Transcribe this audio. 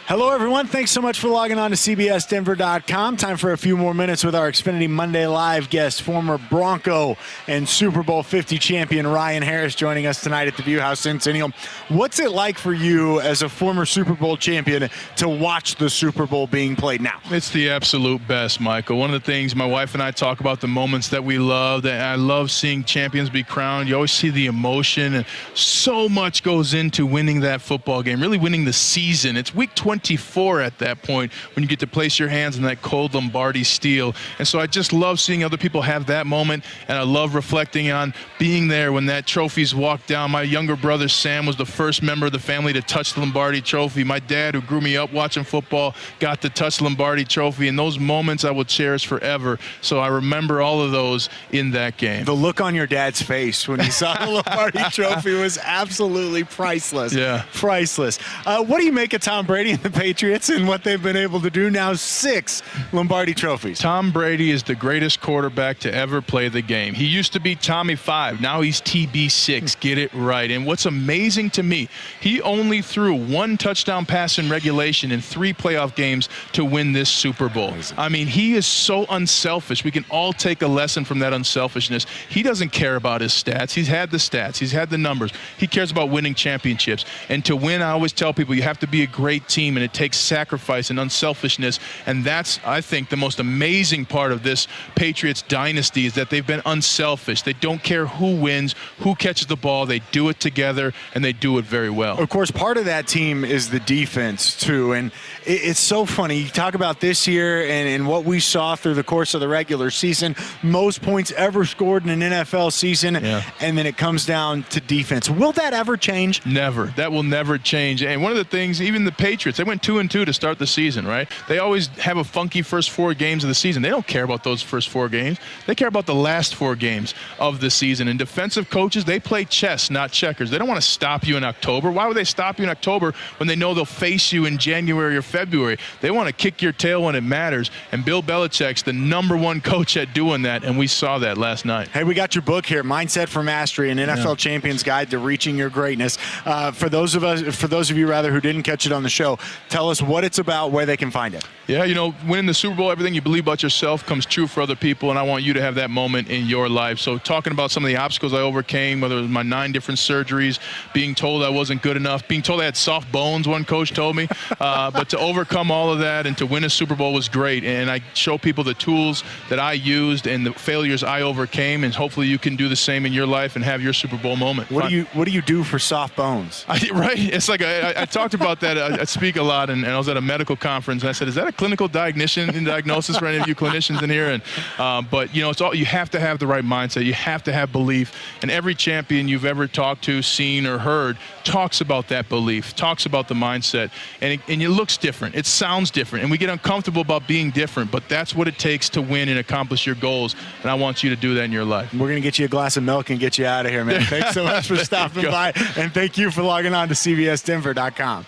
Hello, everyone. Thanks so much for logging on to CBSDenver.com. Time for a few more minutes with our Xfinity Monday Live guest, former Bronco and Super Bowl 50 champion Ryan Harris, joining us tonight at the View House Centennial. What's it like for you as a former Super Bowl champion to watch the Super Bowl being played now? It's the absolute best, Michael. One of the things my wife and I talk about, the moments that we love, that I love seeing champions be crowned. You always see the emotion, and so much goes into winning that football game, really winning the season. It's week 24 at that point when you get to place your hands in that cold Lombardi steel. And so I just love seeing other people have that moment, and I love reflecting on being there when that trophy's walked down. My younger brother Sam was the first member of the family to touch the Lombardi trophy. My dad, who grew me up watching football, got to touch the Lombardi trophy, and those moments I will cherish forever. So I remember all of those in that game. The look on your dad's face when he saw the Lombardi trophy was absolutely priceless. Yeah. Priceless. What do you make of Tom Brady and the Patriots and what they've been able to do now? 6 Lombardi trophies. Tom Brady is the greatest quarterback to ever play the game. He used to be Tommy 5. Now he's TB6. Get it right. And what's amazing to me, he only threw 1 touchdown pass in regulation in 3 playoff games to win this Super Bowl. Amazing. I mean, he is so unselfish. We can all take a lesson from that unselfishness. He doesn't care about his stats. He's had the stats. He's had the numbers. He cares about winning championships. And to win, I always tell people, you have to be a great team, and it takes sacrifice and unselfishness. And that's, I think, the most amazing part of this Patriots dynasty, is that they've been unselfish. They don't care who wins, who catches the ball. They do it together, and they do it very well. Of course, part of that team is the defense, too. And it's so funny. You talk about this year and what we saw through the course of the regular season, most points ever scored in an NFL season, and then it comes down to defense. Will that ever change? Never. That will never change. And one of the things, even the Patriots, they went 2-2 to start the season, right? They always have a funky first 4 games of the season. They don't care about those first 4 games. They care about the last 4 games of the season. And defensive coaches, they play chess, not checkers. They don't want to stop you in October. Why would they stop you in October when they know they'll face you in January or February? They want to kick your tail when it matters. And Bill Belichick's the #1 coach at doing that, and we saw that last night. Hey, we got your book here, Mindset for Mastery, an NFL Champion's Guide to Reaching Your Greatness. For those of you who didn't catch it on the show, tell us what it's about, where they can find it. Yeah, you know, winning the Super Bowl, everything you believe about yourself comes true for other people, and I want you to have that moment in your life. So talking about some of the obstacles I overcame, whether it was my 9 different surgeries, being told I wasn't good enough, being told I had soft bones, one coach told me, but to overcome all of that and to win a Super Bowl was great. And I show people the tools that I used and the failures I overcame, and hopefully you can do the same in your life and have your Super Bowl moment. What do you do for soft bones? Right? It's like I talked about that. I speak a lot, and I was at a medical conference, and I said, "Is that a clinical diagnosis for any of you clinicians in here?" And but you know, it's all, you have to have the right mindset. You have to have belief, and every champion you've ever talked to, seen, or heard talks about that belief, talks about the mindset, and it looks different. It sounds different, and we get uncomfortable about being different. But that's what it takes to win and accomplish your goals. And I want you to do that in your life. We're gonna get you a glass of milk and get you out of here, man. Thanks so much for stopping by, and thank you for logging on to CBSDenver.com.